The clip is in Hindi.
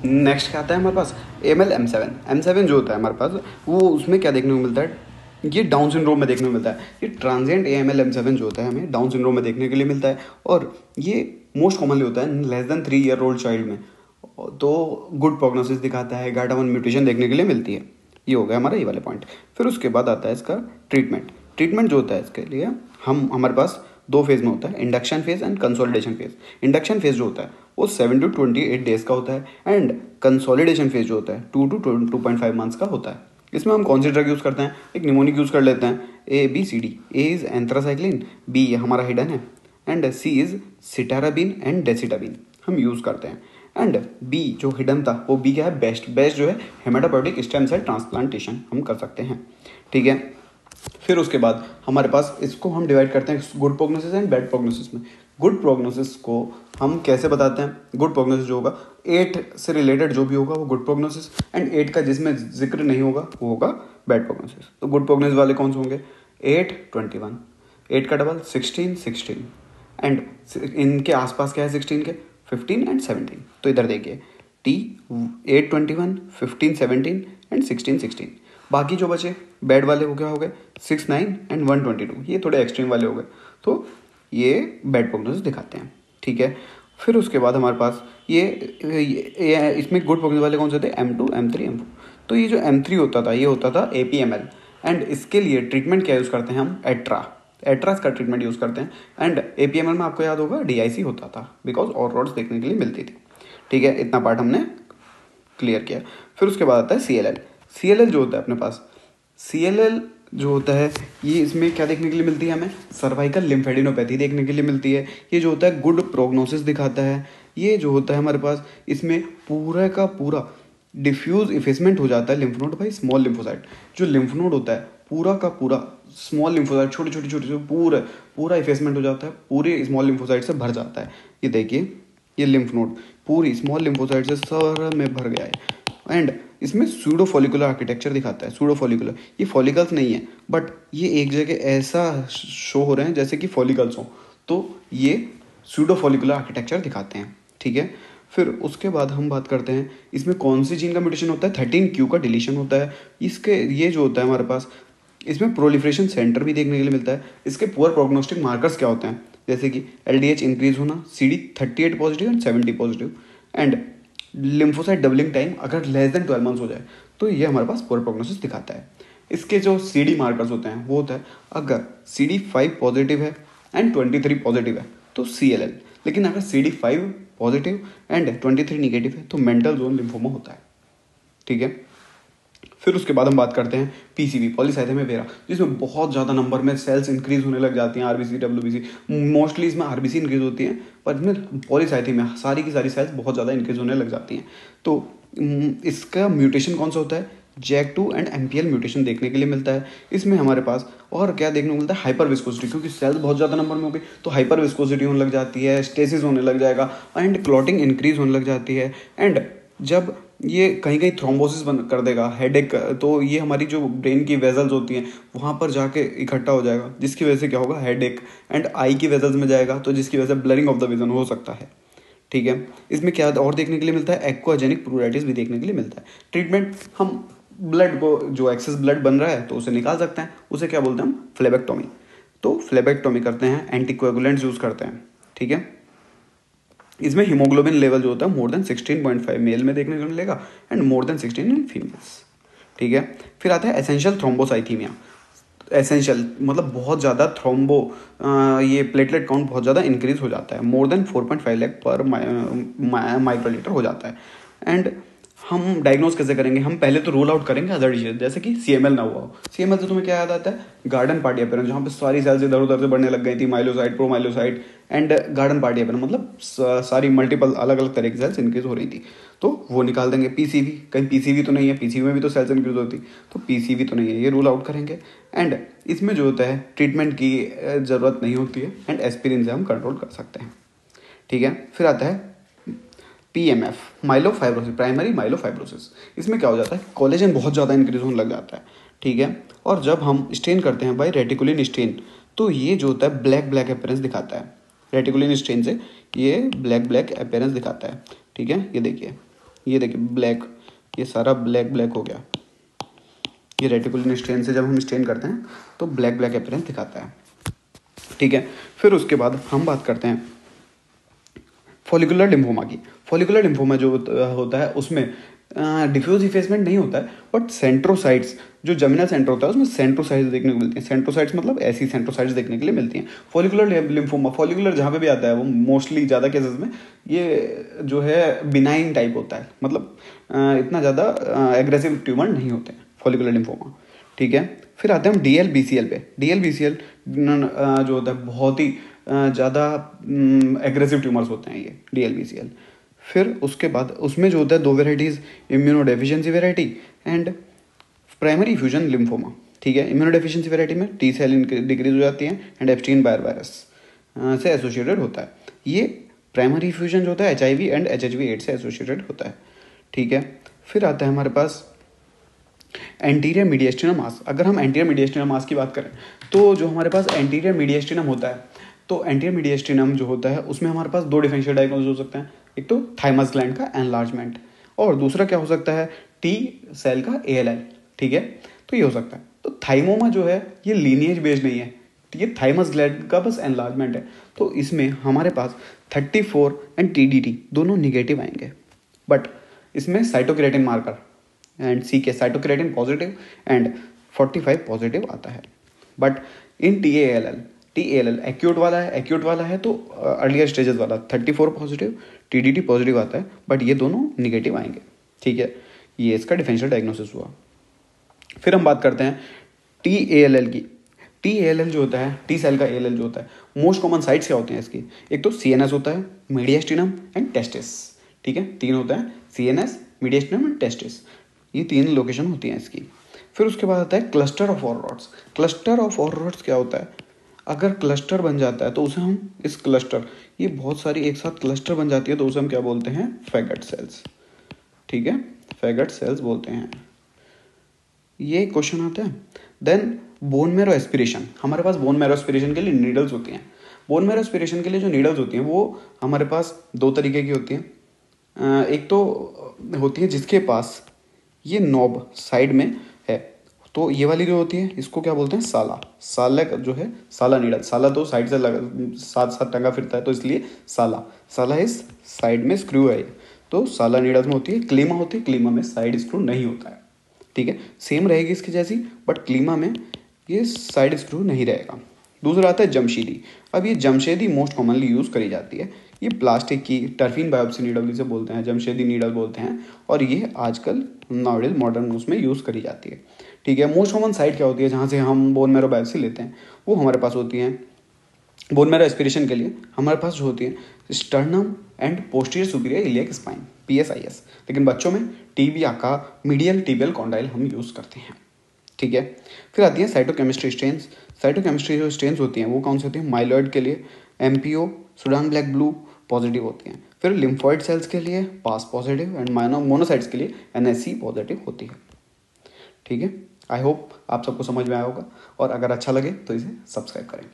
नेक्स्ट क्या आता है हमारे पास, एम सेवन जो होता है हमारे पास, वो उसमें क्या देखने को मिलता है, ये डाउन सिंड्रोम में देखने को मिलता है। ये ट्रांजिएंट एम सेवन जो होता है हमें डाउन सिंड्रोम में देखने के लिए मिलता है, और ये मोस्ट कॉमनली होता है less than 3 year old child में। तो गुड प्रोग्नोसिस दिखाता है, गाटा वन म्यूटेशन देखने के लिए मिलती है। ये हो गया हमारा ये वाले पॉइंट। फिर उसके बाद आता है इसका ट्रीटमेंट जो होता है इसके लिए, हमारे पास 2 फेज़ में होता है, induction phase and consolidation phase. Induction phase जो होता है वो 7 to 28 डेज का होता है, एंड कंसोलिडेशन फेज जो होता है 2 to 2.5 मंथ्स का होता है। इसमें हम कौन सी ड्रग यूज़ करते हैं, एक निमोनिक यूज़ कर लेते हैं, ABCD। A is anthracycline, B हमारा हिडन है, and C is cytarabine and decitabine हम यूज़ करते हैं। एंड बी जो हिडन था वो बी क्या है, बेस्ट जो है हेमाटोपोइएटिक स्टेम सेल ट्रांसप्लांटेशन हम कर सकते हैं। ठीक है। फिर उसके बाद हमारे पास इसको हम डिवाइड करते हैं good prognosis and bad prognosis में। गुड प्रोग्नोसिस को हम कैसे बताते हैं, गुड प्रोग्नोसिस जो होगा 8 से रिलेटेड जो भी होगा वो गुड प्रोग्नोसिस, एंड 8 का जिसमें जिक्र नहीं होगा वो होगा बैड प्रोग्नोसिस। तो गुड प्रोग्नोसिस वाले कौन से होंगे, 8 21, 8 का डबल 16 16, एंड इनके आसपास क्या है 16 के, 15 एंड 17। तो इधर देखिए टी 8 21 15 17 एंड 16 16। बाकी जो बचे बैड वाले हो क्या हो गए 6 9 एंड 122, ये थोड़े एक्सट्रीम वाले हो गए, तो ये बैड प्रोग्नोसिस दिखाते हैं। ठीक है। फिर उसके बाद हमारे पास ये इसमें गुड प्रोग्नोसिस वाले कौन से थे, M2 M3 M4। तो ये जो M3 होता था ये होता था APML, एंड इसके लिए ट्रीटमेंट क्या यूज़ करते हैं हम, एट्रास का ट्रीटमेंट यूज़ करते हैं। एंड APML में आपको याद होगा DIC होता था, बिकॉज और रॉड्स देखने के लिए मिलती थी। ठीक है, इतना पार्ट हमने क्लियर किया। फिर उसके बाद आता है CLL जो होता है अपने पास, CLL जो होता है ये इसमें क्या देखने के लिए मिलती है हमें, सर्वाइकल लिम्फेडिनोपैथी देखने के लिए मिलती है। ये जो होता है गुड प्रोग्नोसिस दिखाता है। ये जो होता है हमारे पास इसमें पूरा का पूरा डिफ्यूज इफेसमेंट हो जाता है lymph node by small lymphocyte. जो लिम्फ नोड होता है पूरा का पूरा स्मॉल लिम्फोसाइट छोटे छोटे छोटे छोटे पूरा इफेसमेंट हो जाता है, पूरे स्मॉल लिम्फोसाइट से भर जाता है। ये देखिए ये लिम्फ नोड पूरी स्मॉल लिम्फोसाइट से सारा में भर गया है। एंड इसमें सूडो फॉलिकुलर आर्किटेक्चर दिखाता है। सूडो फॉलिकुलर, ये फॉलिकल्स नहीं है, बट ये एक जगह ऐसा शो हो रहे हैं जैसे कि फॉलिकल्स हों, तो ये सूडो फॉलिकुलर आर्किटेक्चर दिखाते हैं। ठीक है। फिर उसके बाद हम बात करते हैं इसमें कौन सी जीन का म्यूटेशन होता है, 13q का डिलीशन होता है। इसके ये जो होता है हमारे पास इसमें प्रोलिफरेशन सेंटर भी देखने के लिए मिलता है। इसके पुअर प्रोग्नोस्टिक मार्कर्स क्या होते हैं, जैसे कि LDH इंक्रीज होना, CD38 positive and 70 positive, and lymphocyte doubling time अगर लेस देन 12 मंथ्स हो जाए तो ये हमारे पास पुअर प्रोग्नोसिस दिखाता है। इसके जो CD मार्कर्स होते हैं वो होता है अगर CD5 पॉजिटिव है एंड 23 पॉजिटिव है तो CLL, लेकिन अगर CD5 पॉजिटिव एंड 23 निगेटिव है तो मेंटल जोन लिम्फोमा होता है। ठीक है। फिर उसके बाद हम बात करते हैं PCV, पॉलीसाइथेमिया वेरा, जिसमें बहुत ज़्यादा नंबर में सेल्स इंक्रीज होने लग जाती हैं, RBC WBC, मोस्टली इसमें RBC इंक्रीज होती है, पर इसमें पॉलीसाइथेमिया सारी की सारी सेल्स बहुत ज़्यादा इंक्रीज होने लग जाती हैं। तो इसका म्यूटेशन कौन सा होता है, JAK2 एंड MPL म्यूटेशन देखने के लिए मिलता है। इसमें हमारे पास और क्या देखने को मिलता है, हाइपर विस्कोसिटी, क्योंकि सेल्स बहुत ज़्यादा नंबर में हो गई तो हाइपर विस्कोसिटी होने लग जाती है, स्टेसिस होने लग जाएगा, एंड क्लॉटिंग इंक्रीज होने लग जाती है। एंड जब ये कहीं कहीं थ्रोम्बोसिस बन कर देगा, हेडेक, तो ये हमारी जो ब्रेन की वेजल्स होती हैं वहाँ पर जाके इकट्ठा हो जाएगा, जिसकी वजह से क्या होगा, हेडेक, एंड आई की वेजल्स में जाएगा तो जिसकी वजह से ब्लरिंग ऑफ द विजन हो सकता है। ठीक है। इसमें क्या और देखने के लिए मिलता है, एक्वाजेनिक प्रूराइटिस भी देखने के लिए मिलता है। ट्रीटमेंट हम ब्लड को, जो एक्सेस ब्लड बन रहा है तो उसे निकाल सकते हैं, उसे क्या बोलते हैं हम, फ्लेबेक्टोमी। तो फ्लेबेक्टोमी करते हैं, एंटीकोएगुलेंट्स यूज़ करते हैं। ठीक है। इसमें हीमोग्लोबिन लेवल जो होता है मोर देन 16.5 मेल में देखने को मिलेगा and more than 16 in females. ठीक है। फिर आता है एसेंशियल थ्रोम्बोसाइथीमिया। एसेंशियल मतलब बहुत ज़्यादा ये प्लेटलेट काउंट बहुत ज़्यादा इंक्रीज हो जाता है, मोर देन 4.5 लाख पर माइक्रोलीटर हो जाता है। एंड हम डायग्नोज कैसे करेंगे, हम पहले तो रूल आउट करेंगे अदर डिजीज, जैसे कि CML ना हुआ हो। CML से तुम्हें क्या याद आता है, गार्डन पार्टी अपीयरेंस, जहाँ पे सारी सेल्स इधर उधर से बढ़ने लग गई थी, myelocyte promyelocyte and garden party appearance, मतलब सारी मल्टीपल अलग अलग तरह की सेल्स इंक्रीज हो रही थी, तो वो निकाल देंगे। PCV, कहीं PCV तो नहीं है, PCV में भी तो सेल्स इंक्रीज होती, तो PCV तो नहीं है, ये रूल आउट करेंगे। एंड इसमें जो होता है ट्रीटमेंट की ज़रूरत नहीं होती है, एंड एस्पिरिन से हम कंट्रोल कर सकते हैं। ठीक है। फिर आता है PMF, माइलोफाइब्रोसिस, प्राइमरी माइलोफाइब्रोसिस। इसमें क्या हो जाता है, कोलेजन बहुत ज़्यादा इंक्रीज होने लग जाता है। ठीक है। और जब हम स्टेन करते हैं बाई रेटिकुलिन स्टेन तो ये जो होता है ब्लैक ब्लैक अपीयरेंस दिखाता है। रेटिकुलिन स्टेन से ये ब्लैक ब्लैक अपीयरेंस दिखाता है। ठीक है। ये देखिए ये देखिए ब्लैक, ये सारा ब्लैक ब्लैक हो गया। ये रेटिकुलर स्टेन से जब हम स्टेन करते हैं तो ब्लैक ब्लैक अपीयरेंस दिखाता है, ठीक है। फिर उसके बाद हम बात करते हैं फॉलिकुलर लिम्फोमा की। फॉलिकुलर लिम्फोमा जो होता है उसमें डिफ्यूज इफेसमेंट नहीं होता है, बट सेंट्रोसाइट्स, जो जमिनल सेंटर होता है उसमें सेंट्रोसाइट्स देखने को मिलती हैं। सेंट्रोसाइट्स मतलब ऐसी सेंट्रोसाइट्स देखने के लिए मिलती हैं। फॉलिकुलर लिम्फोमा, फॉलिकुलर जहाँ पे भी आता है वो मोस्टली ज़्यादा केसेस में ये जो है बिनाइन टाइप होता है, मतलब इतना ज़्यादा एग्रेसिव ट्यूमर नहीं होते हैं फॉलिकुलर लिम्फोमा, ठीक है। फिर आते हैं हम DLBCL पे। DLBCL जो होता है बहुत ही ज़्यादा एग्रेसिव ट्यूमर्स होते हैं ये DLBCL। फिर उसके बाद उसमें जो होता है 2 varieties, immunodeficiency variety and primary fusion lymphoma, ठीक है। इम्यूनोडेफिशिएंसी वेराइटी में T सेल डिक्रीज हो जाती है एंड एप्स्टीन बायर वायरस से एसोसिएटेड होता है। ये प्राइमरी फ्यूजन जो होता है HIV एंड HHV/AIDS से एसोसिएटेड होता है, ठीक है। फिर आता है हमारे पास एंटीरियर मीडिएस्टिनम मास। अगर हम एंटीरियर मीडिएस्टिनम मास की बात करें तो जो हमारे पास एंटीरियर मीडिएस्टिनम होता है, तो एंटीरियर मीडिएस्टिनम जो होता है उसमें हमारे पास 2 डिफरेंशियल डायग्नोसिस हो सकते हैं। एक तो थाइमस ग्लैंड का एनलार्जमेंट और दूसरा क्या हो सकता है T सेल का ALL, ठीक है। तो ये हो सकता है। तो थाइमोमा जो है ये लीनिएज बेस्ड नहीं है, ये थाइमस ग्लैंड का बस एनलार्जमेंट है। तो इसमें हमारे पास 34 एंड TDT दोनों निगेटिव आएंगे, बट इसमें cytokeratin marker and CK cytokeratin positive and 45 positive आता है। बट इन TALL एक्यूट वाला है, एक्यूट वाला है तो अर्लियर स्टेजेस वाला 34 पॉजिटिव, TDT पॉजिटिव आता है, बट ये दोनों निगेटिव आएंगे, ठीक है। ये इसका डिफरेंशियल डायग्नोसिस हुआ। फिर हम बात करते हैं TALL की। TALL जो होता है, T सेल का ALL जो होता है, मोस्ट कॉमन साइट्स क्या होते हैं इसकी? एक तो CNS होता है, मीडिएस्टिनम एंड टेस्टिस, ठीक है। 3 होता है, CNS, मीडिएस्टिनम एंड टेस्टिस, ये 3 लोकेशन होती हैं इसकी। फिर उसके बाद आता है क्लस्टर ऑफ ऑर्रोड्स। क्लस्टर ऑफ ऑर्रोड्स क्या होता है? अगर क्लस्टर बन जाता है तो उसे हम इस क्लस्टर, ये बहुत सारी एक साथ क्लस्टर बन जाती है तो उसे हम क्या बोलते हैं? फैगट सेल्स, ठीक है, फैगट सेल्स बोलते हैं। ये क्वेश्चन आता है। Then bone marrow aspiration. हमारे पास बोन मैरो एस्पिरेशन के लिए नीडल्स होती हैं। बोन मैरो एस्पिरेशन के लिए जो नीडल्स होती हैं वो हमारे पास 2 तरीके की होती हैं। एक तो होती है जिसके पास ये नॉब साइड में है, तो ये वाली जो होती है इसको क्या बोलते हैं? साला। साला जो है, साला नीडल, साला तो साइड से साथ साथ टंगा फिरता है तो इसलिए साला। साला इस साइड में स्क्रू है, तो साला नीडल्स में होती है। क्लीमा होती है, क्लीमा में साइड स्क्रू नहीं होता है, ठीक है। सेम रहेगी इसकी जैसी, बट क्लीमा में ये साइड स्क्रू नहीं रहेगा। दूसरा आता है जमशेदी। अब ये जमशेदी मोस्ट कॉमनली यूज़ करी जाती है। ये प्लास्टिक की टर्फिन बायोप्सी नीडल जिसे बोलते हैं, जमशेदी नीडल बोलते हैं, और ये आजकल नाउडेज मॉडर्न उसमें यूज़ करी जाती है, ठीक है। मोस्ट कॉमन साइट क्या होती है जहाँ से हम बोन मैरो बायोप्सी लेते हैं? वो हमारे पास होती हैं बोन मैरो एस्पिरेशन के लिए हमारे पास जो होती है sternum and posterior superior iliac spine, PSIS। लेकिन बच्चों में टीबिया का मीडियल टिबियल कॉन्डाइल हम यूज़ करते हैं, ठीक है। फिर आती है साइटोकेमिस्ट्री स्टेन्स। साइटोकेमिस्ट्री जो स्टेन्स होती हैं वो कौन सी होती हैं? माइलॉइड के लिए MPO, Sudan black blue positive होती हैं। फिर लिम्फॉइड सेल्स के लिए पास पॉजिटिव एंड मोनोसाइट्स के लिए NSC पॉजिटिव होती है, ठीक है। आई होप आप सबको समझ में आया होगा, और अगर अच्छा लगे तो इसे सब्सक्राइब करें।